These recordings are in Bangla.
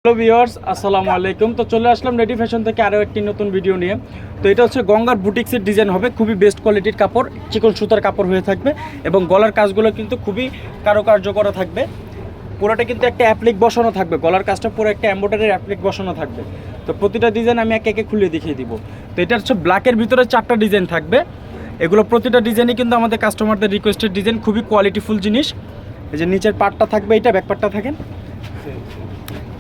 হ্যালো ভিউয়ার্স, আসসালামু আলাইকুম। তো চলে আসলাম রেডি ফ্যাশন থেকে আরও একটি নতুন ভিডিও নিয়ে। তো এটা হচ্ছে গঙ্গার বুটিক্সের ডিজাইন হবে, খুবই বেস্ট কোয়ালিটির কাপড়, চিকন সুতার কাপড় হয়ে থাকবে এবং গলার কাজগুলো কিন্তু খুবই কারুকার্য করা থাকবে। পুরোটা কিন্তু একটা অ্যাপ্লিক বসানো থাকবে, গলার কাজটা পুরো একটা এমব্রয়ডারি অ্যাপ্লিক বসানো থাকবে। তো প্রতিটা ডিজাইন আমি একে একে খুলে দেখিয়ে দিব। তো এটা হচ্ছে ব্ল্যাকের ভিতরে 4টা ডিজাইন থাকবে। এগুলো প্রতিটা ডিজাইনই কিন্তু আমাদের কাস্টমারদের রিকোয়েস্টেড ডিজাইন, খুবই কোয়ালিটিফুল জিনিস। এই যে নিচের পার্টটা থাকবে, এটা ব্যাকপার্টটা থাকেন,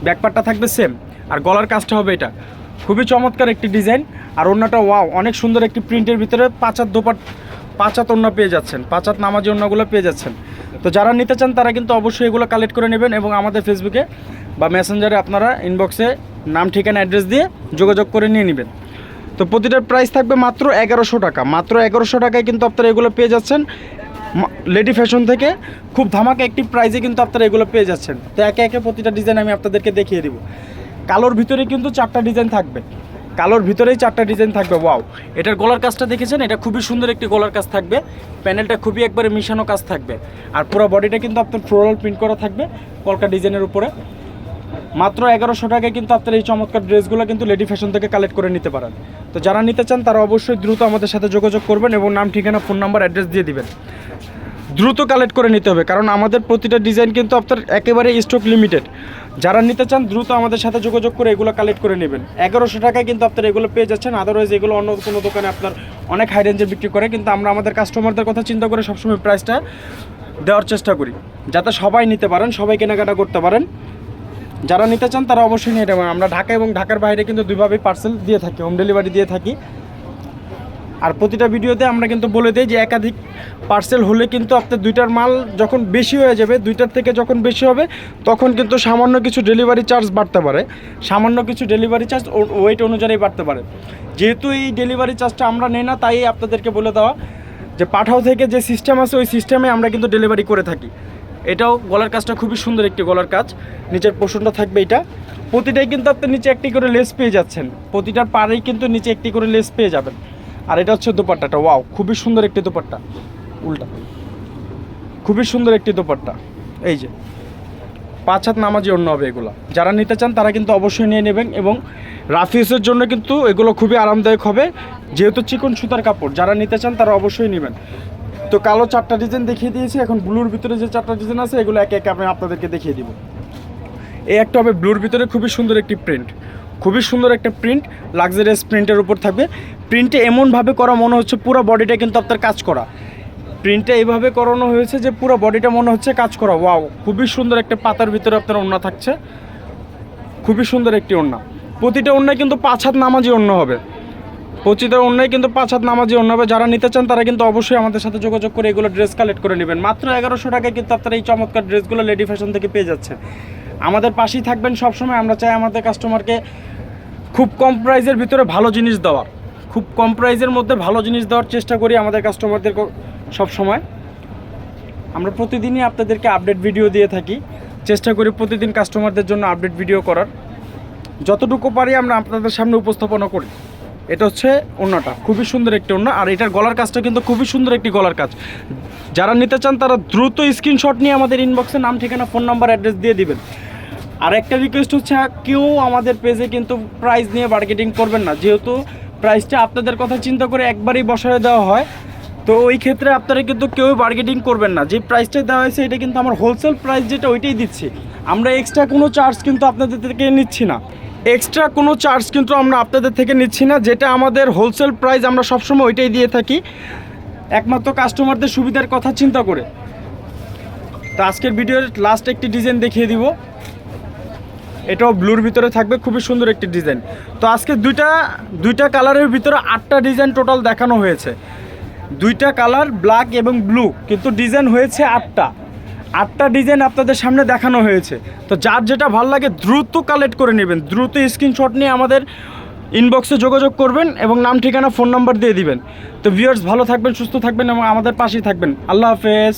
ব্যাকপার্টটা থাকবে সেম, আর গলার কাজটা হবে এটা। খুবই চমৎকার একটি ডিজাইন। আর ওড়নাটা ওয়াও, অনেক সুন্দর একটি প্রিন্টের ভিতরে 5 হাত দোপাট, 5 হাত ওড়না পেয়ে যাচ্ছেন, 5 হাত নামাজি ওড়নাগুলো পেয়ে যাচ্ছেন। তো যারা নিতে চান তারা কিন্তু অবশ্যই এগুলো কালেক্ট করে নেবেন এবং আমাদের ফেসবুকে বা মেসেঞ্জারে আপনারা ইনবক্সে নাম ঠিকানা অ্যাড্রেস দিয়ে যোগাযোগ করে নিয়ে নেবেন। তো প্রতিটার প্রাইস থাকবে মাত্র 1100 টাকা। মাত্র 1100 টাকায় কিন্তু আপনারা এগুলো পেয়ে যাচ্ছেন লেডি ফ্যাশন থেকে। খুব ধামাকা একটি প্রাইসে কিন্তু আপনারা এগুলো পেয়ে যাচ্ছেন। তো একে একে প্রতিটা ডিজাইন আমি আপনাদেরকে দেখিয়ে দিব। কালোর ভিতরে কিন্তু 4টা ডিজাইন থাকবে, কালোর ভিতরেই 4টা ডিজাইন থাকবে। ওয়াও, এটার গলার কাজটা দেখেছেন, এটা খুবই সুন্দর একটি গলার কাজ থাকবে। প্যানেলটা খুবই একবারে মিশানো কাজ থাকবে, আর পুরো বডিটা কিন্তু আপনার ফ্লোরাল প্রিন্ট করা থাকবে কলকা ডিজাইনের উপরে। মাত্র 1100 টাকায় কিন্তু আপনার এই চমৎকার ড্রেসগুলো কিন্তু লেডি ফ্যাশন থেকে কালেক্ট করে নিতে পারেন। তো যারা নিতে চান তারা অবশ্যই দ্রুত আমাদের সাথে যোগাযোগ করবেন এবং নাম ঠিকানা ফোন নাম্বার অ্যাড্রেস দিয়ে দিবেন। দ্রুত কালেক্ট করে নিতে হবে, কারণ আমাদের প্রতিটা ডিজাইন কিন্তু আপনার একেবারে স্টক লিমিটেড। যারা নিতে চান দ্রুত আমাদের সাথে যোগাযোগ করে এগুলো কালেক্ট করে নেবেন। 1100 টাকায় কিন্তু আপনারা এগুলো পেয়ে যাচ্ছেন। আদারওয়াইজ এগুলো অন্য কোনো দোকানে আপনার অনেক হাই রেঞ্জে বিক্রি করে, কিন্তু আমরা আমাদের কাস্টমারদের কথা চিন্তা করে সবসময় প্রাইসটা দেওয়ার চেষ্টা করি, যাতে সবাই নিতে পারেন, সবাই কেনাকাটা করতে পারেন। যারা নিতে চান তারা অবশ্যই নিয়ে নেবেন। আমরা ঢাকা এবং ঢাকার বাইরে কিন্তু দুইভাবেই পার্সেল দিয়ে থাকি, হোম ডেলিভারি দিয়ে থাকি। আর প্রতিটা ভিডিওতে আমরা কিন্তু বলে দিই যে একাধিক পার্সেল হলে কিন্তু আপনার দুইটার মাল যখন বেশি হয়ে যাবে, দুইটার থেকে যখন বেশি হবে তখন কিন্তু সামান্য কিছু ডেলিভারি চার্জ বাড়তে পারে, সামান্য কিছু ডেলিভারি চার্জ ওয়েট অনুযায়ী বাড়তে পারে। যেহেতু এই ডেলিভারি চার্জটা আমরা নেই না, তাই আপনাদেরকে বলে দেওয়া যে পাঠাও থেকে যে সিস্টেম আছে ওই সিস্টেমে আমরা কিন্তু ডেলিভারি করে থাকি। এটাও গলার কাজটা খুবই সুন্দর একটি গলার কাজ, নিচের পোর্শনটা থাকবে এটা। প্রতিটাই কিন্তু আপনি নিচে একটি করে লেস পেয়ে যাচ্ছেন, প্রতিটার পাড়েই কিন্তু নিচে একটি করে লেস পেয়ে যাবেন। আর এটা হচ্ছে দোপাট্টাটা, ওয়াও খুবই সুন্দর একটি দোপাট্টা, উল্টা খুবই সুন্দর একটি দোপাট্টা। এই যে 5 হাত নামাজি ওড়না হবে এগুলো। যারা নিতে চান তারা কিন্তু অবশ্যই নিয়ে নেবেন এবং রাফিউসের জন্য কিন্তু এগুলো খুবই আরামদায়ক হবে, যেহেতু চিকন সুতার কাপড়। যারা নিতে চান তারা অবশ্যই নেবেন। তো কালো 4টা ডিজাইন দেখিয়ে দিয়েছি, এখন ব্লুর ভিতরে যে 4টা ডিজাইন আছে এগুলো একে একে আমি আপনাদেরকে দেখিয়ে দিব। এই একটা হবে ব্লুর ভিতরে, খুবই সুন্দর একটি প্রিন্ট, খুবই সুন্দর একটা প্রিন্ট, লাক্সারিয়াস প্রিন্টের উপর থাকবে। প্রিন্টে এমনভাবে করা মনে হচ্ছে পুরো বডিটা কিন্তু আপনার কাজ করা। প্রিন্টটা এইভাবে করানো হয়েছে যে পুরো বডিটা মনে হচ্ছে কাজ করা। ওয়াও, খুবই সুন্দর একটা পাতার ভিতরে আপনার ওড়না থাকছে, খুবই সুন্দর একটি ওড়না। প্রতিটা ওড়নায় কিন্তু 5 হাত নামাজি ওড়না হবে, প্রতিটা ওড়নায় কিন্তু 5 হাত নামাজি ওড়না হবে। যারা নিতে চান তারা কিন্তু অবশ্যই আমাদের সাথে যোগাযোগ করে এগুলো ড্রেস কালেক্ট করে নেবেন। মাত্র 1100 টাকায় কিন্তু আপনারা এই চমৎকার ড্রেসগুলো লেডি ফ্যাশন থেকে পেয়ে যাচ্ছেন। আমাদের পাশেই থাকবেন সবসময়। আমরা চাই আমাদের কাস্টমারকে খুব কম প্রাইসের ভিতরে ভালো জিনিস দেওয়ার, খুব কম প্রাইসের মধ্যে ভালো জিনিস দেওয়ার চেষ্টা করি আমাদের কাস্টমারদের সব সময়। আমরা প্রতিদিনই আপনাদেরকে আপডেট ভিডিও দিয়ে থাকি, চেষ্টা করি প্রতিদিন কাস্টমারদের জন্য আপডেট ভিডিও করার, যতটুকু পারি আমরা আপনাদের সামনে উপস্থাপনা করি। এটা হচ্ছে ওড়নাটা, খুবই সুন্দর একটি ওড়না। আর এটার গলার কাজটা কিন্তু খুবই সুন্দর একটি গলার কাজ। যারা নিতে চান তারা দ্রুত স্ক্রিনশট নিয়ে আমাদের ইনবক্সে নাম ঠিকানা ফোন নাম্বার অ্যাড্রেস দিয়ে দিবেন। আর একটা রিকোয়েস্ট হচ্ছে, কেউ আমাদের পেজে কিন্তু প্রাইস নিয়ে মার্কেটিং করবেন না, যেহেতু প্রাইসটা আপনাদের কথা চিন্তা করে একবারই বসায় দেওয়া হয়। তো ওই ক্ষেত্রে আপনারা কিন্তু কেউ মার্কেটিং করবেন না। যে প্রাইসটা দেওয়া হয়েছে এটা কিন্তু আমার হোলসেল প্রাইস, যেটা ওইটাই দিচ্ছি। আমরা এক্সট্রা কোনো চার্জ কিন্তু আপনাদের থেকে নিচ্ছি না, এক্সট্রা কোনো চার্জ কিন্তু আমরা আপনাদের থেকে নিচ্ছি না। যেটা আমাদের হোলসেল প্রাইস আমরা সবসময় ওইটাই দিয়ে থাকি, একমাত্র কাস্টমারদের সুবিধার কথা চিন্তা করে। তো আজকের ভিডিওর লাস্ট একটি ডিজাইন দেখিয়ে দিব, এটাও ব্লুর ভিতরে থাকবে, খুবই সুন্দর একটি ডিজাইন। তো আজকে দুইটা কালারের ভিতরে 8টা ডিজাইন টোটাল দেখানো হয়েছে। 2টা কালার ব্ল্যাক এবং ব্লু, কিন্তু ডিজাইন হয়েছে 8টা ডিজাইন আপনাদের সামনে দেখানো হয়েছে। তো যার যেটা ভালো লাগে দ্রুত কালেক্ট করে নেবেন, দ্রুত স্ক্রিনশট নিয়ে আমাদের ইনবক্সে যোগাযোগ করবেন এবং নাম ঠিকানা ফোন নাম্বার দিয়ে দিবেন। তো ভিউয়ার্স, ভালো থাকবেন, সুস্থ থাকবেন এবং আমাদের পাশেই থাকবেন। আল্লাহ হাফেজ।